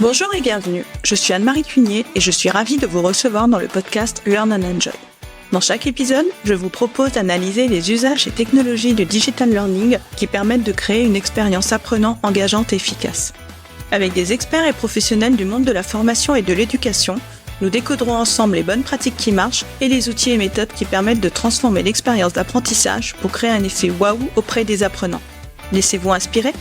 Bonjour et bienvenue, je suis Anne-Marie Cunier et je suis ravie de vous recevoir dans le podcast Learn and Enjoy. Dans chaque épisode, je vous propose d'analyser les usages et technologies du digital learning qui permettent de créer une expérience apprenant engageante et efficace. Avec des experts et professionnels du monde de la formation et de l'éducation, nous décoderons ensemble les bonnes pratiques qui marchent et les outils et méthodes qui permettent de transformer l'expérience d'apprentissage pour créer un effet waouh auprès des apprenants. Laissez-vous inspirer.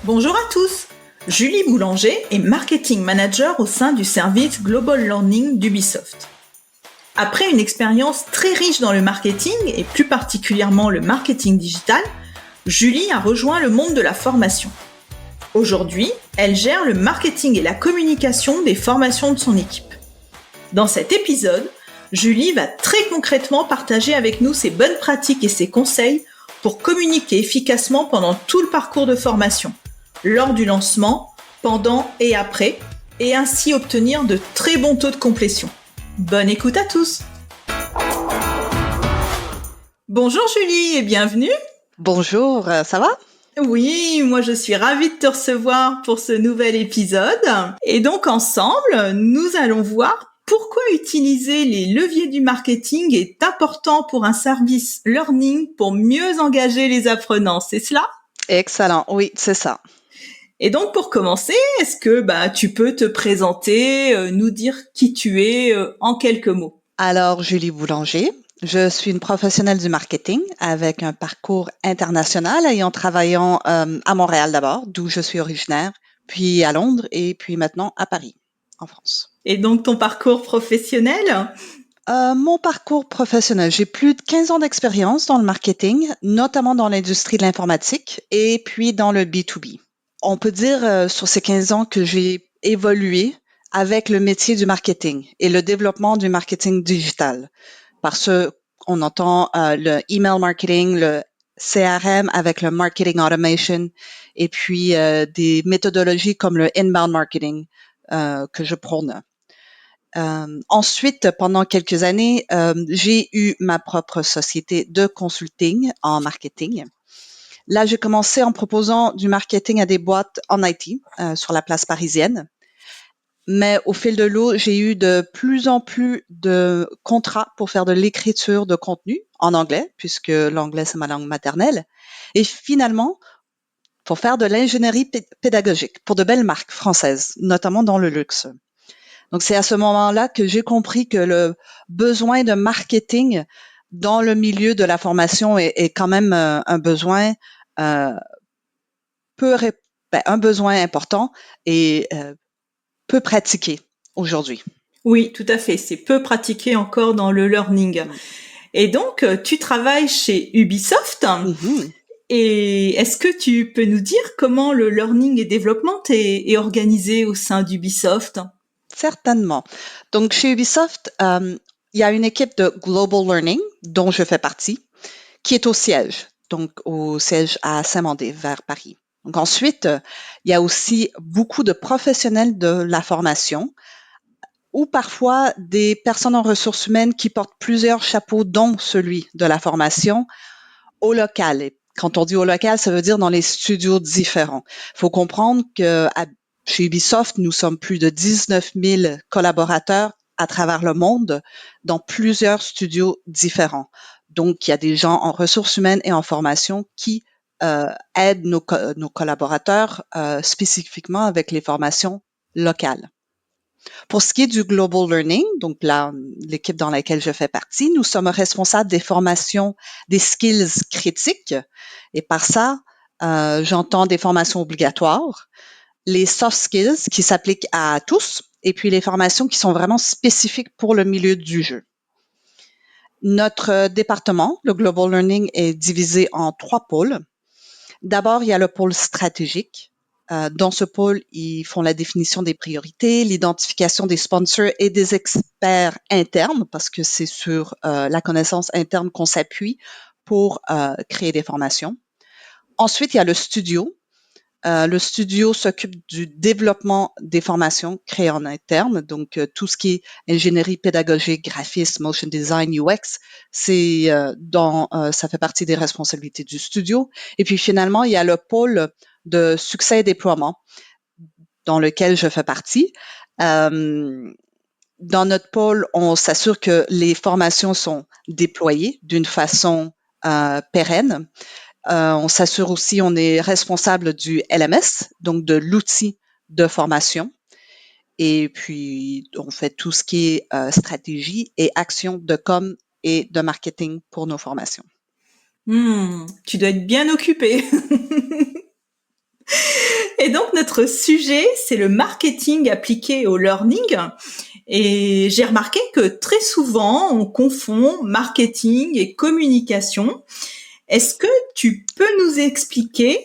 Bonjour à tous, Julie Boulanger est Marketing Manager au sein du service Global Learning d'Ubisoft. Après une expérience très riche dans le marketing et plus particulièrement le marketing digital, Julie a rejoint le monde de la formation. Aujourd'hui, elle gère le marketing et la communication des formations de son équipe. Dans cet épisode, Julie va très concrètement partager avec nous ses bonnes pratiques et ses conseils pour communiquer efficacement pendant tout le parcours de formation, lors du lancement, pendant et après, et ainsi obtenir de très bons taux de complétion. Bonne écoute à tous. Bonjour Julie et bienvenue. Bonjour, ça va ? Oui, moi je suis ravie de te recevoir pour ce nouvel épisode. Et donc ensemble, nous allons voir pourquoi utiliser les leviers du marketing est important pour un service learning pour mieux engager les apprenants, c'est cela ? Excellent, oui, c'est ça. Et donc, pour commencer, est-ce que tu peux te présenter, nous dire qui tu es en quelques mots? Alors, Julie Boulanger, je suis une professionnelle du marketing avec un parcours international ayant travaillé à Montréal d'abord, d'où je suis originaire, puis à Londres et puis maintenant à Paris, en France. Et donc, ton parcours professionnel? Mon parcours professionnel, j'ai plus de 15 ans d'expérience dans le marketing, notamment dans l'industrie de l'informatique et puis dans le B2B. On peut dire sur ces 15 ans que j'ai évolué avec le métier du marketing et le développement du marketing digital. Parce qu'on entend le email marketing, le CRM avec le marketing automation et puis des méthodologies comme le inbound marketing que je prône. Ensuite, pendant quelques années, j'ai eu ma propre société de consulting en marketing. Là, j'ai commencé en proposant du marketing à des boîtes en IT sur la place parisienne. Mais au fil de l'eau, j'ai eu de plus en plus de contrats pour faire de l'écriture de contenu en anglais, puisque l'anglais, c'est ma langue maternelle. Et finalement, pour faire de l'ingénierie pédagogique pour de belles marques françaises, notamment dans le luxe. Donc, c'est à ce moment-là que j'ai compris que le besoin de marketing dans le milieu de la formation est quand même un besoin un besoin important et peu pratiqué aujourd'hui. Oui, tout à fait. C'est peu pratiqué encore dans le learning. Et donc, tu travailles chez Ubisoft. Mm-hmm. Et est-ce que tu peux nous dire comment le learning et développement est organisé au sein d'Ubisoft ? Certainement. Donc, chez Ubisoft, il y a une équipe de Global Learning dont je fais partie, qui est au siège à Saint-Mandé, vers Paris. Donc ensuite, il y a aussi beaucoup de professionnels de la formation ou parfois des personnes en ressources humaines qui portent plusieurs chapeaux, dont celui de la formation au local. Et quand on dit au local, ça veut dire dans les studios différents. Il faut comprendre que chez Ubisoft, nous sommes plus de 19 000 collaborateurs à travers le monde dans plusieurs studios différents. Donc, il y a des gens en ressources humaines et en formation qui aident nos collaborateurs spécifiquement avec les formations locales. Pour ce qui est du Global Learning, donc là, l'équipe dans laquelle je fais partie, nous sommes responsables des formations, des skills critiques. Et par ça, j'entends des formations obligatoires, les soft skills qui s'appliquent à tous, et puis les formations qui sont vraiment spécifiques pour le milieu du jeu. Notre département, le Global Learning, est divisé en 3 pôles. D'abord, il y a le pôle stratégique. Dans ce pôle, ils font la définition des priorités, l'identification des sponsors et des experts internes, parce que c'est sur la connaissance interne qu'on s'appuie pour créer des formations. Ensuite, il y a le studio Le studio s'occupe du développement des formations créées en interne, donc tout ce qui est ingénierie pédagogique, graphisme, motion design, UX, ça fait partie des responsabilités du studio. Et puis finalement, il y a le pôle de succès et déploiement dans lequel je fais partie. Dans notre pôle, on s'assure que les formations sont déployées d'une façon pérenne. On s'assure aussi, on est responsable du LMS, donc de l'outil de formation. Et puis, on fait tout ce qui est stratégie et action de com et de marketing pour nos formations. Tu dois être bien occupé. Et donc notre sujet, c'est le marketing appliqué au learning. Et j'ai remarqué que très souvent, on confond marketing et communication. Est-ce que tu peux nous expliquer,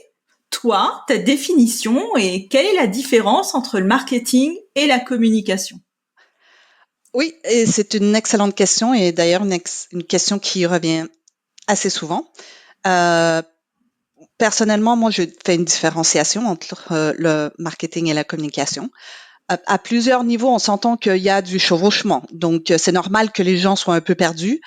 toi, ta définition et quelle est la différence entre le marketing et la communication? Oui, et c'est une excellente question et d'ailleurs une question qui revient assez souvent. Personnellement, moi, je fais une différenciation entre le marketing et la communication. À plusieurs niveaux, on s'entend qu'il y a du chevauchement. Donc, c'est normal que les gens soient un peu perdus.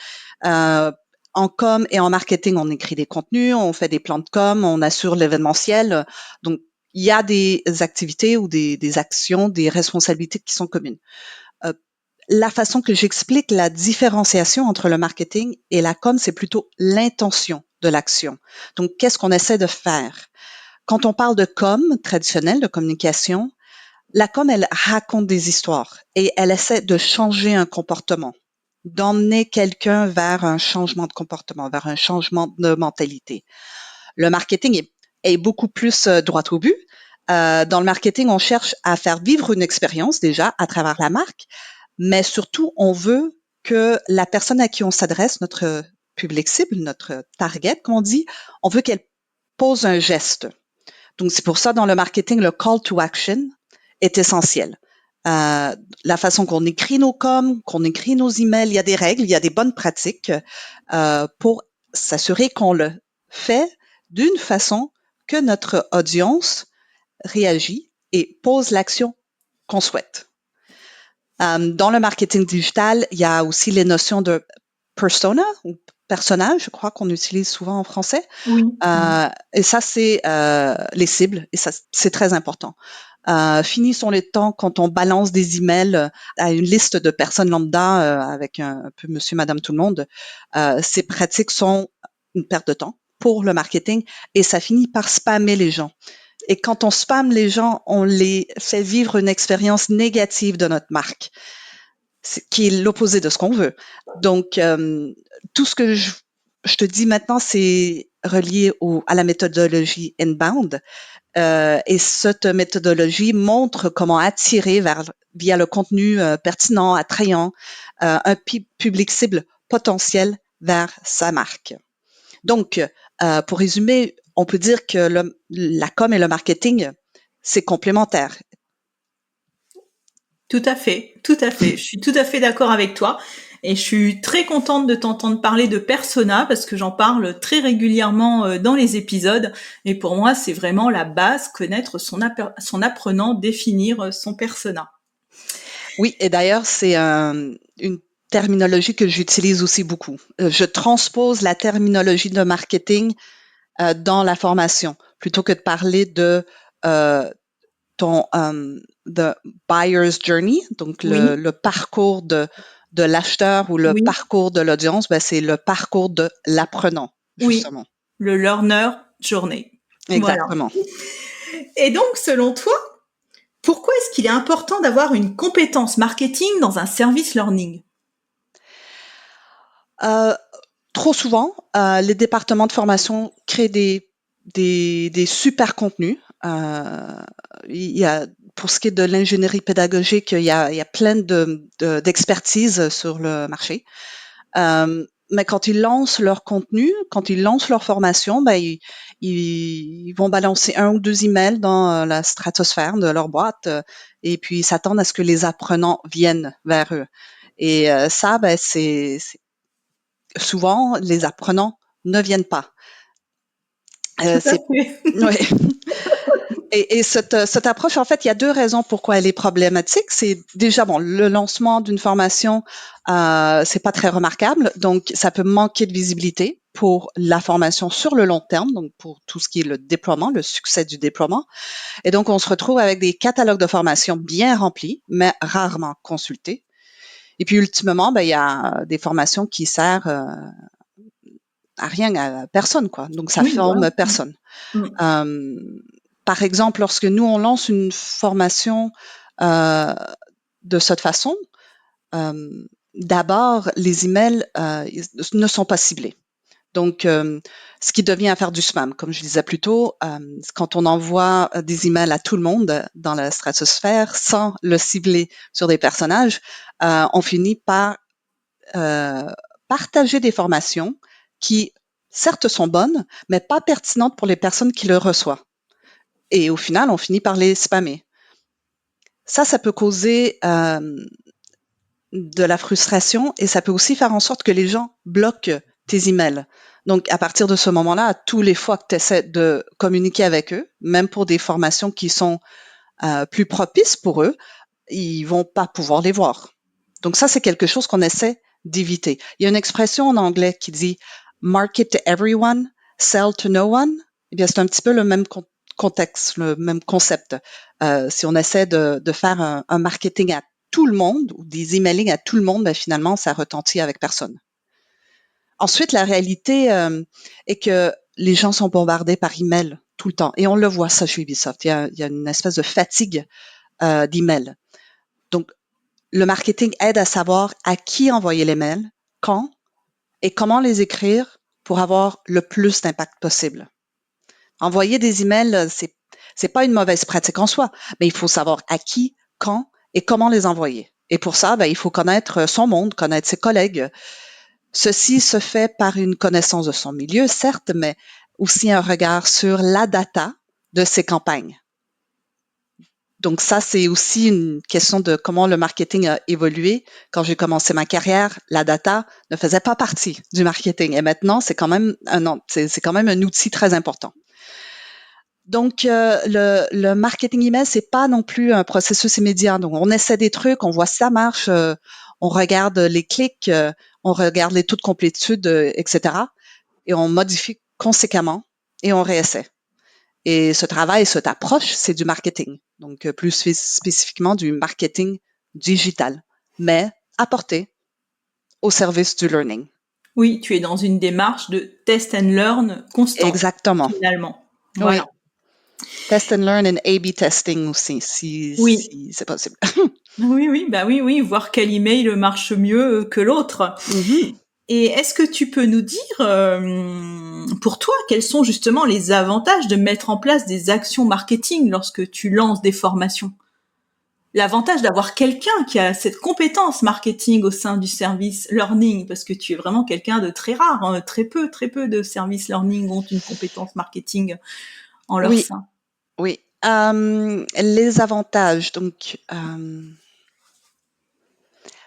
En com et en marketing, on écrit des contenus, on fait des plans de com, on assure l'événementiel. Donc, il y a des activités ou des actions, des responsabilités qui sont communes. La façon que j'explique la différenciation entre le marketing et la com, c'est plutôt l'intention de l'action. Donc, qu'est-ce qu'on essaie de faire? Quand on parle de com traditionnelle, de communication, la com, elle raconte des histoires et elle essaie de changer un comportement, d'emmener quelqu'un vers un changement de comportement, vers un changement de mentalité. Le marketing est beaucoup plus droit au but. Dans le marketing, on cherche à faire vivre une expérience déjà à travers la marque, mais surtout, on veut que la personne à qui on s'adresse, notre public cible, notre target, comme on dit, on veut qu'elle pose un geste. Donc, c'est pour ça, dans le marketing, le call to action est essentiel. La façon qu'on écrit nos coms, qu'on écrit nos emails, il y a des règles, il y a des bonnes pratiques pour s'assurer qu'on le fait d'une façon que notre audience réagit et pose l'action qu'on souhaite. Dans le marketing digital, il y a aussi les notions de persona ou personnage, je crois qu'on utilise souvent en français. Oui. Et ça, c'est les cibles, et ça, c'est très important. Finissons les temps quand on balance des emails à une liste de personnes lambda avec un peu monsieur, madame, tout le monde. Ces pratiques sont une perte de temps pour le marketing et ça finit par spammer les gens. Et quand on spamme les gens, on les fait vivre une expérience négative de notre marque, qui est l'opposé de ce qu'on veut. Donc, tout ce que je te dis maintenant, c'est relié à la méthodologie inbound. Et cette méthodologie montre comment attirer via le contenu pertinent, attrayant, un public cible potentiel vers sa marque. Donc, pour résumer, on peut dire que la com et le marketing, c'est complémentaire. Tout à fait, tout à fait. Je suis tout à fait d'accord avec toi. Et je suis très contente de t'entendre parler de persona parce que j'en parle très régulièrement dans les épisodes. Et pour moi, c'est vraiment la base, connaître son apprenant, définir son persona. Oui, et d'ailleurs, c'est une terminologie que j'utilise aussi beaucoup. Je transpose la terminologie de marketing dans la formation plutôt que de parler de the buyer's journey, donc Oui, le parcours de l'acheteur ou le oui, parcours de l'audience, ben c'est le parcours de l'apprenant, oui. justement. Le learner journey. Voilà. Exactement. Et donc, selon toi, pourquoi est-ce qu'il est important d'avoir une compétence marketing dans un service learning? Euh, Trop souvent, les départements de formation créent des super contenus. Il y a, pour ce qui est de l'ingénierie pédagogique, il y a plein d'expertise sur le marché. Mais quand ils lancent leur contenu, quand ils lancent leur formation, ben, ils vont balancer un ou deux emails dans la stratosphère de leur boîte et puis ils s'attendent à ce que les apprenants viennent vers eux. Et ça, ben, souvent, les apprenants ne viennent pas. Tout à C'est fait. ouais. Et cette approche, en fait, il y a deux raisons pourquoi elle est problématique. C'est déjà, bon, le lancement d'une formation, c'est pas très remarquable, donc ça peut manquer de visibilité pour la formation sur le long terme, donc pour tout ce qui est le déploiement, le succès du déploiement. Et donc, on se retrouve avec des catalogues de formation bien remplis, mais rarement consultés. Et puis, ultimement, ben, il y a des formations qui servent à rien, à personne, quoi. Donc, ça Oui, forme voilà. personne. Mm. Par exemple, lorsque nous, on lance une formation de cette façon, d'abord, les emails ne sont pas ciblés. Donc, ce qui devient à faire du spam. Comme je disais plus tôt, quand on envoie des emails à tout le monde dans la stratosphère sans le cibler sur des personnages, on finit par partager des formations qui, certes, sont bonnes, mais pas pertinentes pour les personnes qui le reçoivent. Et au final, on finit par les spammer. Ça peut causer de la frustration et ça peut aussi faire en sorte que les gens bloquent tes emails. Donc, à partir de ce moment-là, à tous les fois que tu essaies de communiquer avec eux, même pour des formations qui sont plus propices pour eux, ils vont pas pouvoir les voir. Donc, ça, c'est quelque chose qu'on essaie d'éviter. Il y a une expression en anglais qui dit market to everyone, sell to no one. Eh bien, c'est un petit peu le même contexte, le même concept. Si on essaie de faire un marketing à tout le monde ou des emailing à tout le monde, ben finalement, ça retentit avec personne. Ensuite, la réalité est que les gens sont bombardés par email tout le temps. Et on le voit ça chez Ubisoft. Il y a une espèce de fatigue d'email. Donc, le marketing aide à savoir à qui envoyer les mails, quand et comment les écrire pour avoir le plus d'impact possible. Envoyer des emails, c'est pas une mauvaise pratique en soi, mais il faut savoir à qui, quand et comment les envoyer. Et pour ça, ben, il faut connaître son monde, connaître ses collègues. Ceci se fait par une connaissance de son milieu, certes, mais aussi un regard sur la data de ses campagnes. Donc ça, c'est aussi une question de comment le marketing a évolué. Quand j'ai commencé ma carrière, la data ne faisait pas partie du marketing. Et maintenant, c'est quand même un outil très important. Donc, le marketing email, c'est pas non plus un processus immédiat. Donc, on essaie des trucs, on voit si ça marche, on regarde les clics, on regarde les taux de complétude, etc. Et on modifie conséquemment et on réessaie. Et ce travail, cette approche, c'est du marketing. Donc, plus spécifiquement du marketing digital, mais apporté au service du learning. Oui, tu es dans une démarche de test and learn constante, Exactement. finalement. Oui. Voilà. Test and learn and A/B testing aussi, Oui. si c'est possible. Oui, voir quel email marche mieux que l'autre. Mm-hmm. Et est-ce que tu peux nous dire, pour toi, quels sont justement les avantages de mettre en place des actions marketing lorsque tu lances des formations? L'avantage d'avoir quelqu'un qui a cette compétence marketing au sein du service learning, parce que tu es vraiment quelqu'un de très rare, hein, très peu de services learning ont une compétence marketing en leur Oui, sein. oui. Les avantages, donc,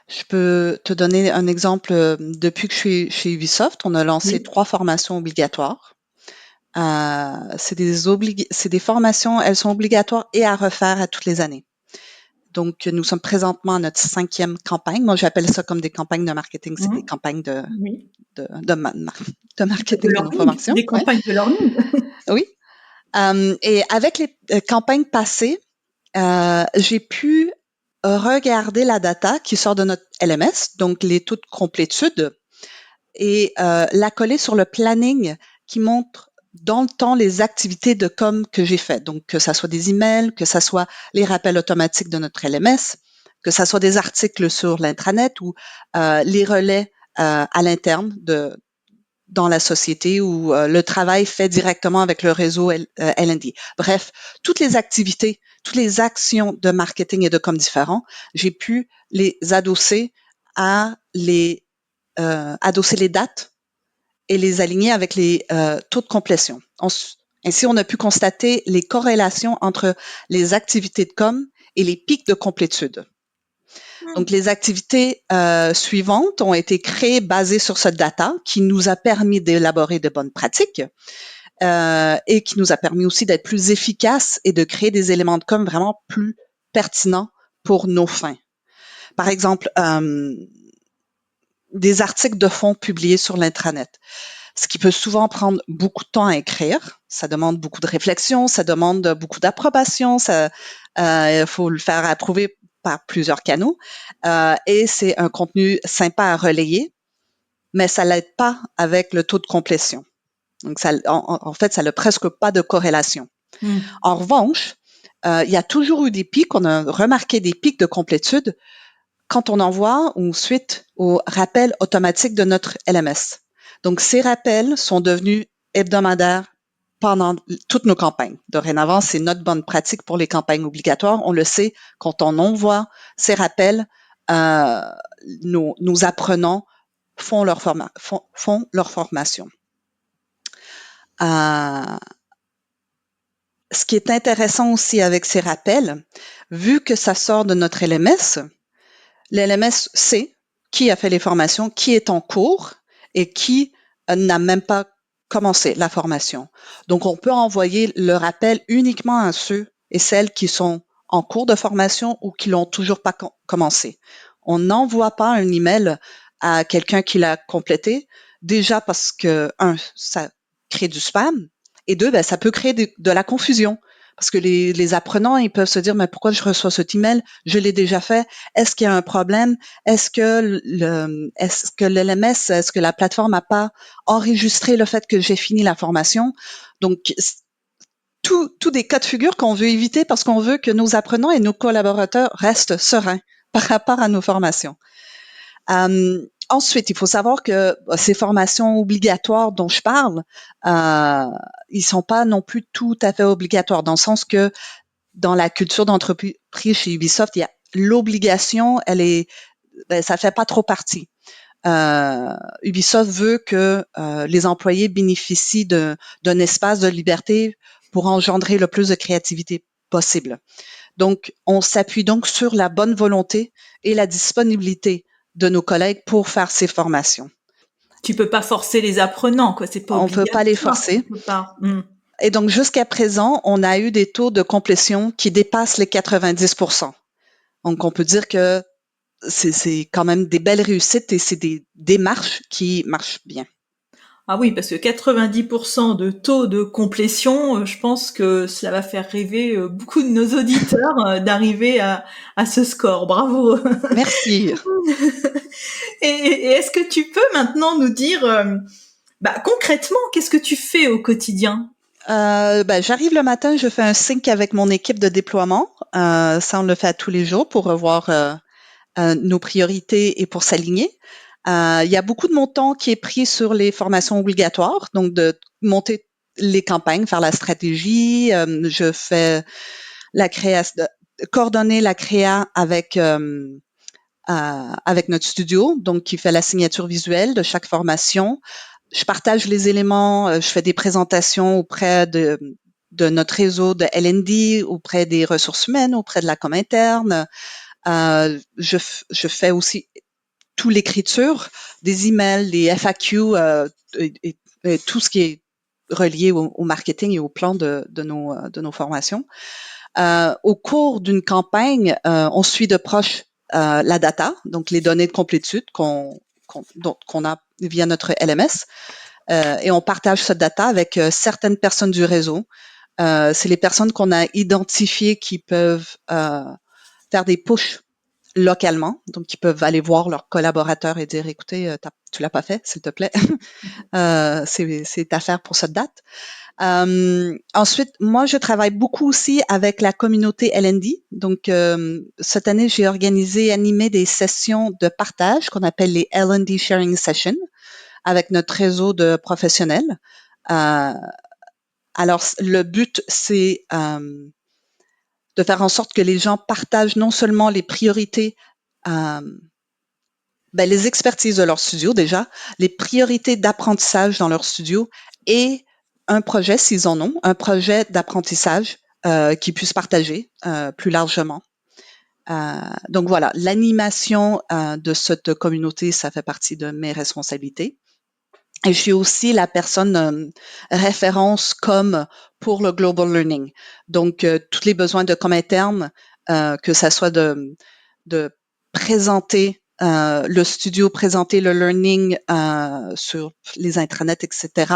je peux te donner un exemple. Depuis que je suis chez Ubisoft, on a lancé Oui. 3 formations obligatoires. C'est des formations, elles sont obligatoires et à refaire à toutes les années. Donc, nous sommes présentement à notre 5e campagne. Moi, j'appelle ça comme des campagnes de marketing. C'est des campagnes Oui. de De marketing de nos learning, formations. des Ouais. campagnes de learning. Oui. Et avec les campagnes passées, j'ai pu regarder la data qui sort de notre LMS, donc les taux de complétude, et la coller sur le planning qui montre dans le temps les activités de com que j'ai faites. Donc, que ça soit des emails, que ça soit les rappels automatiques de notre LMS, que ça soit des articles sur l'intranet ou les relais à l'interne dans la société ou le travail fait directement avec le réseau L&D. Bref, toutes les activités, toutes les actions de marketing et de com différents, j'ai pu les adosser adosser les dates et les aligner avec les taux de complétion. Ainsi, on a pu constater les corrélations entre les activités de com et les pics de complétude. Donc, les activités suivantes ont été créées basées sur cette data qui nous a permis d'élaborer de bonnes pratiques et qui nous a permis aussi d'être plus efficaces et de créer des éléments de com vraiment plus pertinents pour nos fins. Par exemple, des articles de fond publiés sur l'intranet, ce qui peut souvent prendre beaucoup de temps à écrire. Ça demande beaucoup de réflexion, ça demande beaucoup d'approbation, il faut le faire approuver par plusieurs canaux, et c'est un contenu sympa à relayer, mais ça l'aide pas avec le taux de complétion. Donc, en fait, ça n'a presque pas de corrélation. En revanche, il y a toujours eu des pics, on a remarqué des pics de complétude quand on envoie ou suite au rappel automatique de notre LMS. Donc, ces rappels sont devenus hebdomadaires pendant toutes nos campagnes. Dorénavant, c'est notre bonne pratique pour les campagnes obligatoires. On le sait, quand on envoie ces rappels, nos apprenants font leur formation. Ce qui est intéressant aussi avec ces rappels, vu que ça sort de notre LMS, l'LMS sait qui a fait les formations, qui est en cours et qui n'a même pas commencé la formation. Donc, on peut envoyer le rappel uniquement à ceux et celles qui sont en cours de formation ou qui l'ont toujours pas commencé. On n'envoie pas un email à quelqu'un qui l'a complété, déjà parce que, ça crée du spam, et deux, ça peut créer de la confusion. Parce que les apprenants, ils peuvent se dire, mais pourquoi je reçois cet email? Je l'ai déjà fait. Est-ce qu'il y a un problème? Est-ce que l'LMS, est-ce que la plateforme n'a pas enregistré le fait que j'ai fini la formation? Donc, tout des cas de figure qu'on veut éviter parce qu'on veut que nos apprenants et nos collaborateurs restent sereins par rapport à nos formations. Ensuite, il faut savoir que ces formations obligatoires dont je parle, ils sont pas non plus tout à fait obligatoires, dans le sens que dans la culture d'entreprise chez Ubisoft, il y a l'obligation, ça fait pas trop partie. Ubisoft veut que les employés bénéficient d'un espace de liberté pour engendrer le plus de créativité possible. Donc, on s'appuie donc sur la bonne volonté et la disponibilité de nos collègues pour faire ces formations. Tu peux pas forcer les apprenants, quoi. C'est pas On obligatoire. peut pas les forcer. On peut pas. Et donc, jusqu'à présent, on a eu des taux de complétion qui dépassent les 90%. Donc, on peut dire que c'est quand même des belles réussites et c'est des démarches qui marchent bien. Ah oui, parce que 90% de taux de complétion, je pense que cela va faire rêver beaucoup de nos auditeurs d'arriver à ce score. Bravo. Merci. Et est-ce que tu peux maintenant nous dire, concrètement, qu'est-ce que tu fais au quotidien? J'arrive le matin, je fais un sync avec mon équipe de déploiement. Ça, on le fait tous les jours pour revoir nos priorités et pour s'aligner. Il y a beaucoup de mon temps qui est pris sur les formations obligatoires, donc de monter les campagnes, faire la stratégie. Je fais la création, coordonner la créa avec notre studio, donc qui fait la signature visuelle de chaque formation. Je partage les éléments, je fais des présentations auprès de notre réseau de L&D, auprès des ressources humaines, auprès de la com interne. Je fais aussi toute l'écriture des emails, les FAQ et tout ce qui est relié au marketing et au plan de nos formations. Au cours d'une campagne, on suit de proche la data, donc les données de complétude qu'on a via notre LMS, et on partage cette data avec certaines personnes du réseau. C'est les personnes qu'on a identifiées qui peuvent faire des pushs localement, donc ils peuvent aller voir leurs collaborateurs et dire, écoutez, tu l'as pas fait, s'il te plaît, c'est à faire pour cette date. Ensuite, moi, je travaille beaucoup aussi avec la communauté L&D. Donc, cette année, j'ai organisé et animé des sessions de partage qu'on appelle les L&D Sharing Sessions avec notre réseau de professionnels. Alors, le but, c'est de faire en sorte que les gens partagent non seulement les priorités, les expertises de leur studio déjà, les priorités d'apprentissage dans leur studio et un projet, s'ils en ont, un projet d'apprentissage qu'ils puissent partager plus largement. Donc voilà, l'animation de cette communauté, ça fait partie de mes responsabilités. Et je suis aussi la personne référence comme pour le Global Learning. Donc, tous les besoins de comme interne, que ça soit de présenter le studio, présenter le learning sur les intranets, etc.,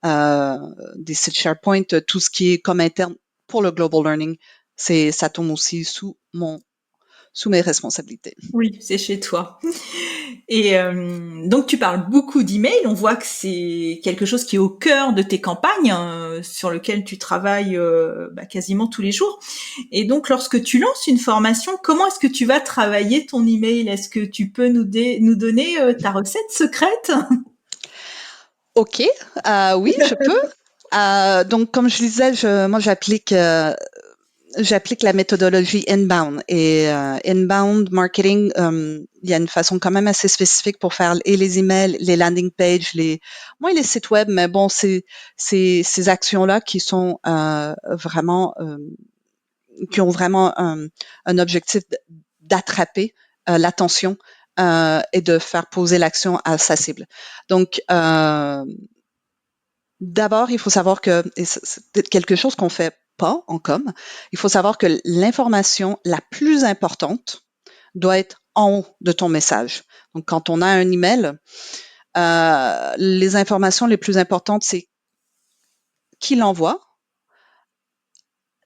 des sites SharePoint, tout ce qui est comme interne pour le Global Learning, ça tombe aussi sous mes responsabilités. Oui, c'est chez toi. Et donc tu parles beaucoup d'emails. On voit que c'est quelque chose qui est au cœur de tes campagnes, sur lequel tu travailles quasiment tous les jours. Et donc lorsque tu lances une formation, comment est-ce que tu vas travailler ton email? Est-ce que tu peux nous donner ta recette secrète? OK, oui, je peux. Donc, comme je disais, moi, j'applique la méthodologie inbound et inbound marketing. Il y a une façon quand même assez spécifique pour faire et les emails, les landing pages, moins les sites web, mais bon, c'est ces actions-là qui sont vraiment qui ont vraiment un objectif d'attraper l'attention et de faire poser l'action à sa cible. Donc, d'abord, il faut savoir que, et c'est quelque chose qu'on fait pas en com, il faut savoir que l'information la plus importante doit être en haut de ton message. Donc, quand on a un email, les informations les plus importantes, c'est qui l'envoie,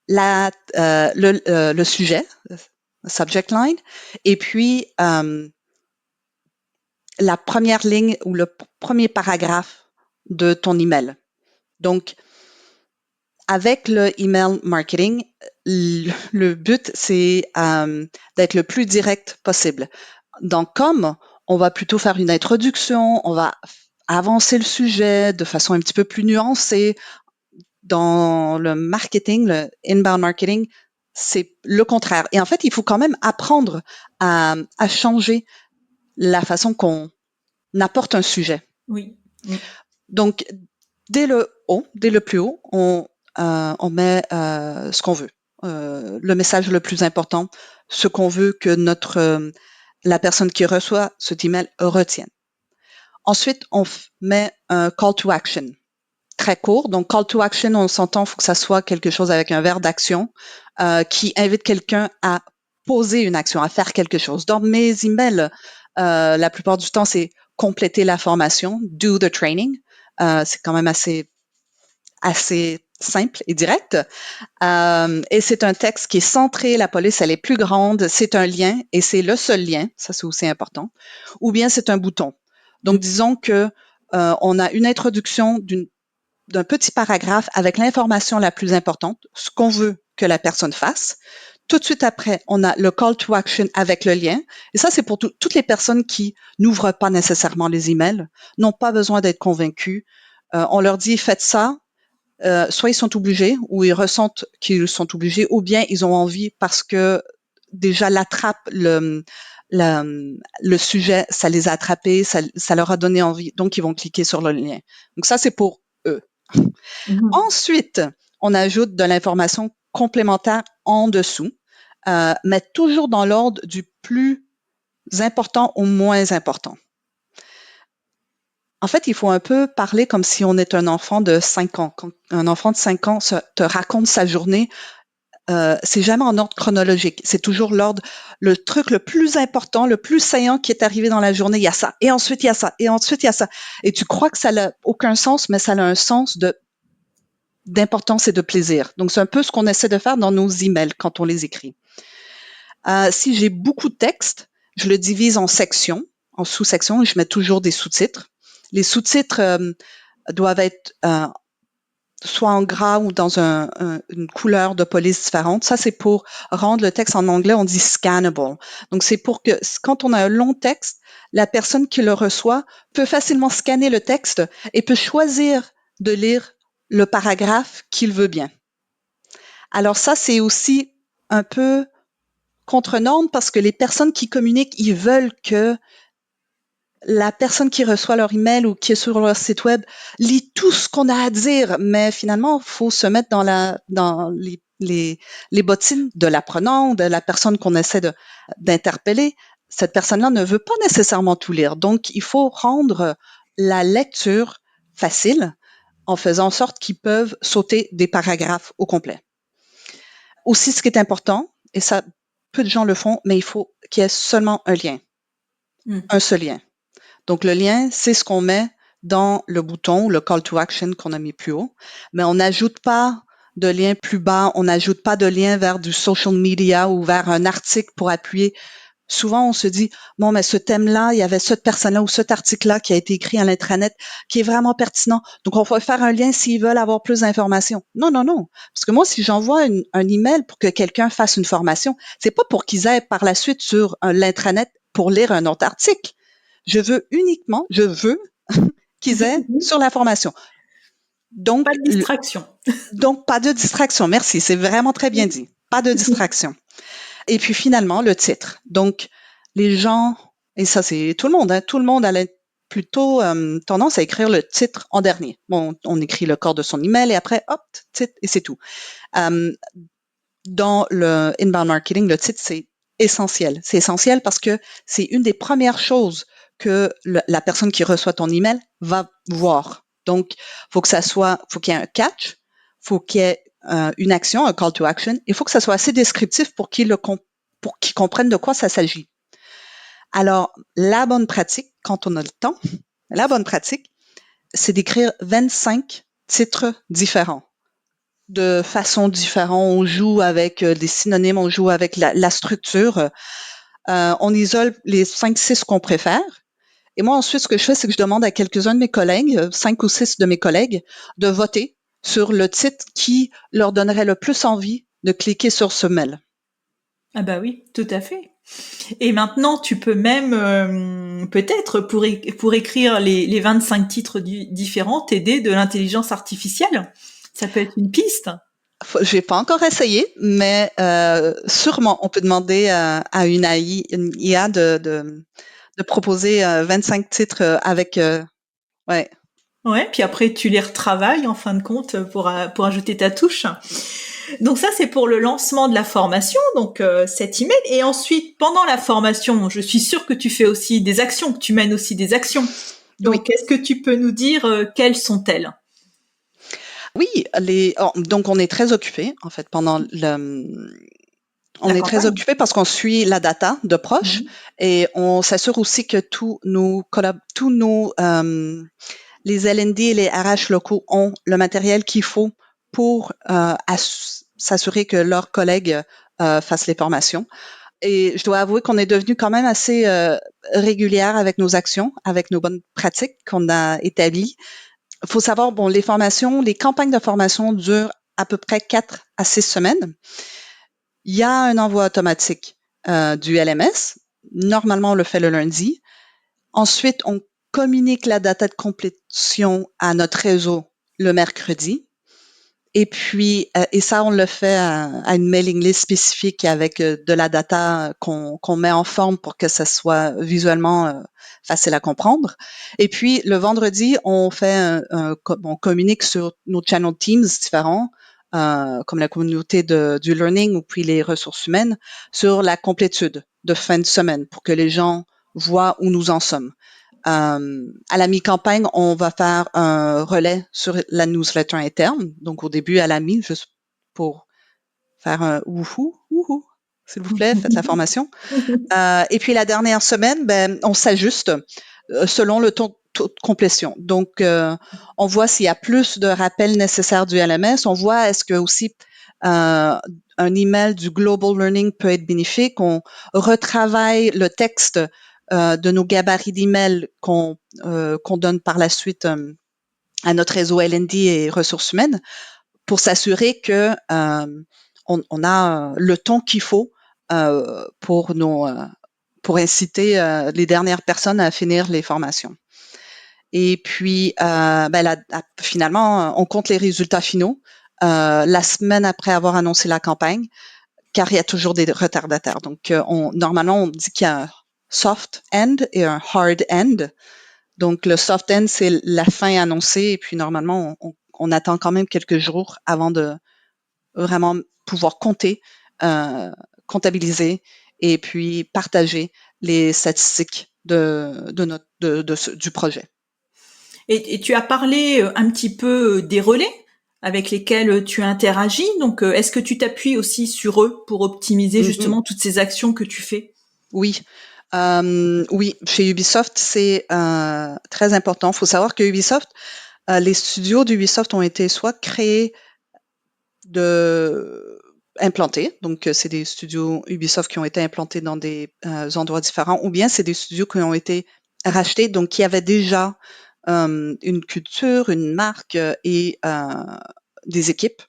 le sujet, subject line, et puis la première ligne ou le premier paragraphe de ton email. Donc, avec le email marketing, le but, c'est d'être le plus direct possible. Donc, comme on va plutôt faire une introduction, on va avancer le sujet de façon un petit peu plus nuancée. Dans le marketing, le inbound marketing, c'est le contraire. Et en fait, il faut quand même apprendre à changer la façon qu'on apporte un sujet. Oui. Oui. Donc, dès le plus haut, on met ce qu'on veut, le message le plus important, ce qu'on veut que la personne qui reçoit cet email retienne. Ensuite, on met un call to action très court. Donc, call to action, on s'entend, il faut que ça soit quelque chose avec un verbe d'action qui invite quelqu'un à poser une action, à faire quelque chose. Dans mes emails, la plupart du temps, c'est compléter la formation, do the training. C'est quand même assez simple et direct. Et c'est un texte qui est centré, la police, elle est plus grande, c'est un lien et c'est le seul lien, ça c'est aussi important, ou bien c'est un bouton. Donc, disons que on a une introduction d'un petit paragraphe avec l'information la plus importante, ce qu'on veut que la personne fasse. Tout de suite après, on a le call to action avec le lien. Et ça, c'est pour toutes les personnes qui n'ouvrent pas nécessairement les emails, n'ont pas besoin d'être convaincus. On leur dit, faites ça. Soit ils sont obligés, ou ils ressentent qu'ils sont obligés, ou bien ils ont envie parce que déjà le sujet, ça les a attrapés, ça leur a donné envie, donc ils vont cliquer sur le lien. Donc ça, c'est pour eux. Mhm. Ensuite, on ajoute de l'information complémentaire en dessous, mais toujours dans l'ordre du plus important au moins important. En fait, il faut un peu parler comme si on est un enfant de 5 ans. Quand un enfant de 5 ans te raconte sa journée, c'est jamais en ordre chronologique. C'est toujours le truc le plus important, le plus saillant qui est arrivé dans la journée. Il y a ça, et ensuite il y a ça, et ensuite il y a ça. Et tu crois que ça n'a aucun sens, mais ça a un sens d'importance et de plaisir. Donc, c'est un peu ce qu'on essaie de faire dans nos emails quand on les écrit. Si j'ai beaucoup de texte, je le divise en sections, en sous-sections, et je mets toujours des sous-titres. Les sous-titres doivent être soit en gras ou dans une couleur de police différente. Ça, c'est pour rendre le texte en anglais, on dit scannable. Donc, c'est pour que quand on a un long texte, la personne qui le reçoit peut facilement scanner le texte et peut choisir de lire le paragraphe qu'il veut bien. Alors ça, c'est aussi un peu contre-norme parce que les personnes qui communiquent, ils veulent que la personne qui reçoit leur email ou qui est sur leur site web lit tout ce qu'on a à dire, mais finalement, il faut se mettre dans les bottines de l'apprenant, de la personne qu'on essaie d'interpeller. Cette personne-là ne veut pas nécessairement tout lire. Donc, il faut rendre la lecture facile en faisant en sorte qu'ils peuvent sauter des paragraphes au complet. Aussi, ce qui est important, et ça, peu de gens le font, mais il faut qu'il y ait seulement un lien, un seul lien. Donc, le lien, c'est ce qu'on met dans le bouton, le call to action qu'on a mis plus haut, mais on n'ajoute pas de lien plus bas, on n'ajoute pas de lien vers du social media ou vers un article pour appuyer. Souvent, on se dit, bon, mais ce thème-là, il y avait cette personne-là ou cet article-là qui a été écrit à l'intranet qui est vraiment pertinent. Donc, on va faire un lien s'ils veulent avoir plus d'informations. Non, non, non. Parce que moi, si j'envoie un email pour que quelqu'un fasse une formation, c'est pas pour qu'ils aillent par la suite sur l'intranet pour lire un autre article. Je veux qu'ils aient sur la formation. Donc, pas de distraction. Donc, pas de distraction. Merci. C'est vraiment très bien dit. Pas de distraction. Et puis, finalement, le titre. Donc, les gens, et ça, c'est tout le monde, hein, tout le monde a plutôt tendance à écrire le titre en dernier. Bon, on écrit le corps de son email et après, hop, titre, et c'est tout. Dans le inbound marketing, le titre, c'est essentiel. C'est essentiel parce que c'est une des premières choses que la personne qui reçoit ton email va voir. Donc, faut qu'il y ait un catch, faut qu'il y ait une action, un call to action. Il faut que ça soit assez descriptif pour qu'ils comprennent de quoi ça s'agit. Alors, la bonne pratique, quand on a le temps, la bonne pratique, c'est d'écrire 25 titres différents, de façon différente. On joue avec des synonymes, on joue avec la structure. On isole les 5-6 qu'on préfère. Et moi, ensuite, ce que je fais, c'est que je demande à quelques-uns de mes collègues, 5 ou 6 de mes collègues, de voter sur le titre qui leur donnerait le plus envie de cliquer sur ce mail. Ah bah oui, tout à fait. Et maintenant, tu peux même, peut-être, pour écrire les 25 titres différents, t'aider de l'intelligence artificielle. Ça peut être une piste. J'ai pas encore essayé, mais sûrement, on peut demander à une AI, une IA de proposer 25 titres avec... ouais. Ouais, puis après, tu les retravailles, en fin de compte, pour ajouter ta touche. Donc ça, c'est pour le lancement de la formation, donc cet email. Et ensuite, pendant la formation, je suis sûre que tu fais aussi des actions, que tu mènes aussi des actions. Donc, Oui. est-ce que tu peux nous dire quelles sont-elles? Oui, donc on est très occupé en fait pendant on La est très campagne. occupé parce qu'on suit la data de proche et on s'assure aussi que tous nos les LND et les RH locaux ont le matériel qu'il faut pour s'assurer que leurs collègues fassent les formations. Et je dois avouer qu'on est devenu quand même assez régulière avec nos actions, avec nos bonnes pratiques qu'on a établies. Il faut savoir, bon, les campagnes de formation durent à peu près 4 à 6 semaines. Il y a un envoi automatique du LMS. Normalement, on le fait le lundi. Ensuite, on communique la data de complétion à notre réseau le mercredi. Et puis, et ça, on le fait à une mailing list spécifique avec de la data qu'on met en forme pour que ça soit visuellement facile à comprendre. Et puis, le vendredi, on communique sur nos channel Teams différents, comme la communauté du learning ou puis les ressources humaines, sur la complétude de fin de semaine pour que les gens voient où nous en sommes. À la mi-campagne, on va faire un relais sur la newsletter interne. Donc, au début, à la mi, juste pour faire un wouhou, s'il vous plaît, faites la formation. Et puis, la dernière semaine, on s'ajuste selon le taux de complétion. Donc, on voit s'il y a plus de rappels nécessaires du LMS. On voit est-ce que aussi un email du Global Learning peut être bénéfique. On retravaille le texte de nos gabarits d'email qu'on donne par la suite à notre réseau L&D et ressources humaines pour s'assurer que on a le ton qu'il faut pour pour inciter les dernières personnes à finir les formations. Et puis, finalement, on compte les résultats finaux la semaine après avoir annoncé la campagne, car il y a toujours des retardataires. Donc, normalement, on dit qu'il y a un soft end et un hard end. Donc, le soft end, c'est la fin annoncée, et puis normalement, on attend quand même quelques jours avant de vraiment pouvoir comptabiliser et puis partager les statistiques du projet. Et tu as parlé un petit peu des relais avec lesquels tu interagis. Donc, est-ce que tu t'appuies aussi sur eux pour optimiser Mhm. justement toutes ces actions que tu fais? Oui. Oui, chez Ubisoft, c'est très important. Il faut savoir que Ubisoft, les studios d'Ubisoft ont été soit créés implantés, donc c'est des studios Ubisoft qui ont été implantés dans des endroits différents, ou bien c'est des studios qui ont été rachetés, donc qui avaient déjà une culture, une marque et des équipes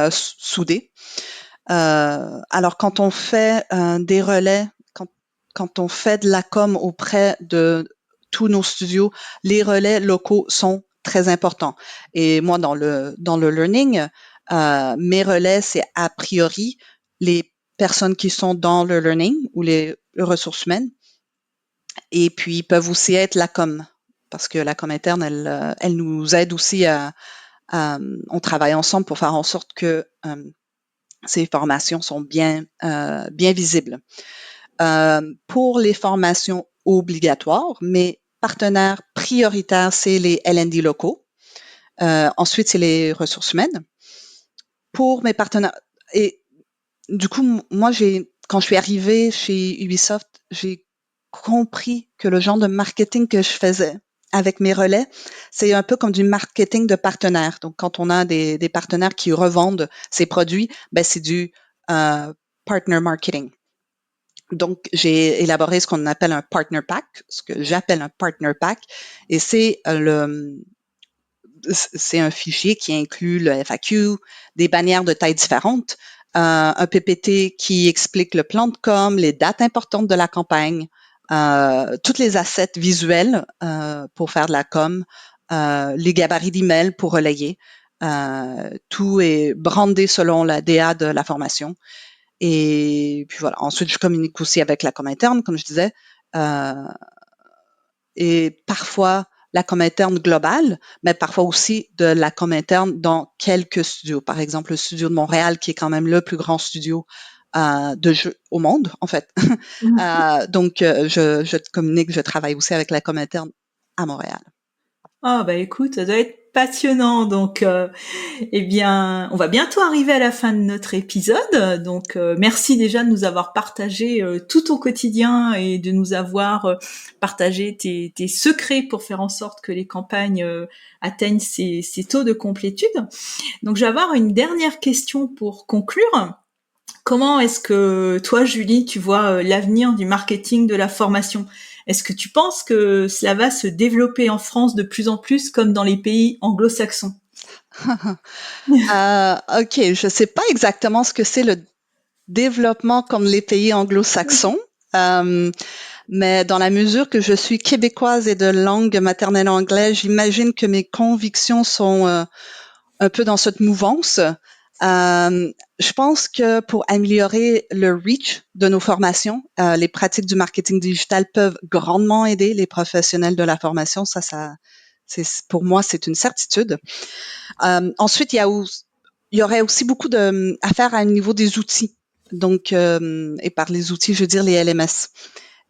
soudées. Alors quand on fait des relais, quand on fait de la com auprès de tous nos studios, les relais locaux sont très importants. Et moi, dans le learning, mes relais, c'est a priori les personnes qui sont dans le learning ou les ressources humaines. Et puis, peuvent aussi être la com, parce que la com interne, elle nous aide aussi on travaille ensemble pour faire en sorte que ces formations sont bien visibles. Pour les formations obligatoires, mes partenaires prioritaires, c'est les L&D locaux. Ensuite, c'est les ressources humaines. Pour mes partenaires, et du coup, moi, quand je suis arrivée chez Ubisoft, j'ai compris que le genre de marketing que je faisais avec mes relais, c'est un peu comme du marketing de partenaires. Donc, quand on a des partenaires qui revendent ces produits, ben, c'est du partner marketing. Donc, j'ai élaboré ce qu'on appelle un partner pack, ce que j'appelle un partner pack, et c'est un fichier qui inclut le FAQ, des bannières de tailles différentes, un PPT qui explique le plan de com, les dates importantes de la campagne, toutes les assets visuels pour faire de la com, les gabarits d'email pour relayer. Tout est brandé selon la DA de la formation. Et puis voilà. Ensuite, je communique aussi avec la com interne, comme je disais, et parfois la com interne globale, mais parfois aussi de la com interne dans quelques studios. Par exemple, le studio de Montréal, qui est quand même le plus grand studio de jeux au monde, en fait. Donc, je communique, je travaille aussi avec la com interne à Montréal. Ah bah écoute, ça doit être passionnant. Donc, eh bien, on va bientôt arriver à la fin de notre épisode. Donc, merci déjà de nous avoir partagé tout ton quotidien et de nous avoir partagé tes secrets pour faire en sorte que les campagnes atteignent ces taux de complétude. Donc, je vais avoir une dernière question pour conclure. Comment est-ce que toi, Julie, tu vois l'avenir du marketing de la formation? Est-ce que tu penses que cela va se développer en France de plus en plus comme dans les pays anglo-saxons? OK, je sais pas exactement ce que c'est le développement comme les pays anglo-saxons, mais dans la mesure que je suis québécoise et de langue maternelle anglaise, j'imagine que mes convictions sont un peu dans cette mouvance. Je pense que pour améliorer le reach de nos formations, les pratiques du marketing digital peuvent grandement aider les professionnels de la formation. Pour moi, c'est une certitude. Ensuite, il y aurait aussi beaucoup à faire à un niveau des outils. Donc, et par les outils, je veux dire les LMS.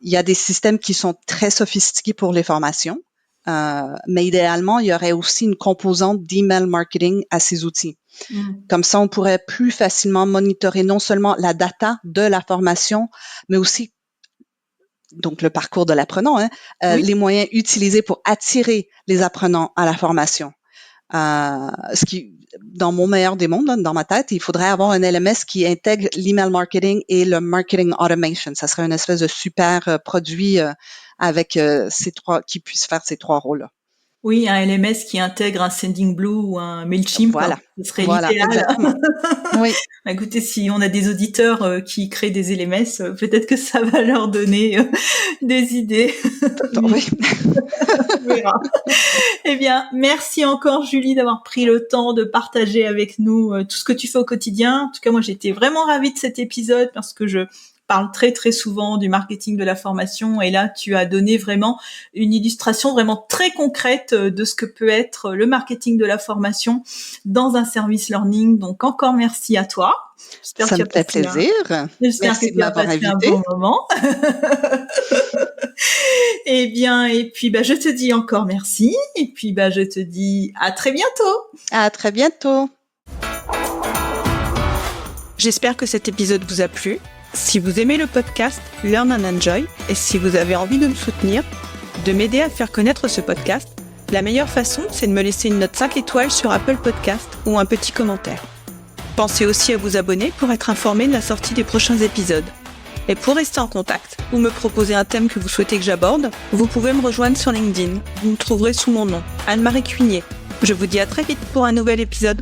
Il y a des systèmes qui sont très sophistiqués pour les formations, mais idéalement, il y aurait aussi une composante d'email marketing à ces outils. Comme ça, on pourrait plus facilement monitorer non seulement la data de la formation, mais aussi donc le parcours de l'apprenant, Oui. les moyens utilisés pour attirer les apprenants à la formation. Ce qui, dans mon meilleur des mondes, dans ma tête, il faudrait avoir un LMS qui intègre l'email marketing et le marketing automation. Ça serait une espèce de super produit avec qui puisse faire ces trois rôles-là. Oui, un LMS qui intègre un Sending Blue ou un Mailchimp, ce serait Voilà, l'idéal. exactement. Oui. Écoutez, si on a des auditeurs qui créent des LMS, peut-être que ça va leur donner des idées. Oui. On verra. Eh bien, merci encore Julie d'avoir pris le temps de partager avec nous tout ce que tu fais au quotidien. En tout cas, moi, j'étais vraiment ravie de cet épisode parce que je parle très très souvent du marketing de la formation, et là tu as donné vraiment une illustration vraiment très concrète de ce que peut être le marketing de la formation dans un service learning. Donc encore merci à toi. J'espère ça me fait plaisir. Merci de m'avoir invité. Un bon moment. Et puis je te dis encore merci, et puis je te dis à très bientôt. À très bientôt. J'espère que cet épisode vous a plu. Si vous aimez le podcast Learn and Enjoy, et si vous avez envie de me soutenir, de m'aider à faire connaître ce podcast, la meilleure façon, c'est de me laisser une note 5 étoiles sur Apple Podcast ou un petit commentaire. Pensez aussi à vous abonner pour être informé de la sortie des prochains épisodes. Et pour rester en contact ou me proposer un thème que vous souhaitez que j'aborde, vous pouvez me rejoindre sur LinkedIn. Vous me trouverez sous mon nom, Anne-Marie Cuinier. Je vous dis à très vite pour un nouvel épisode.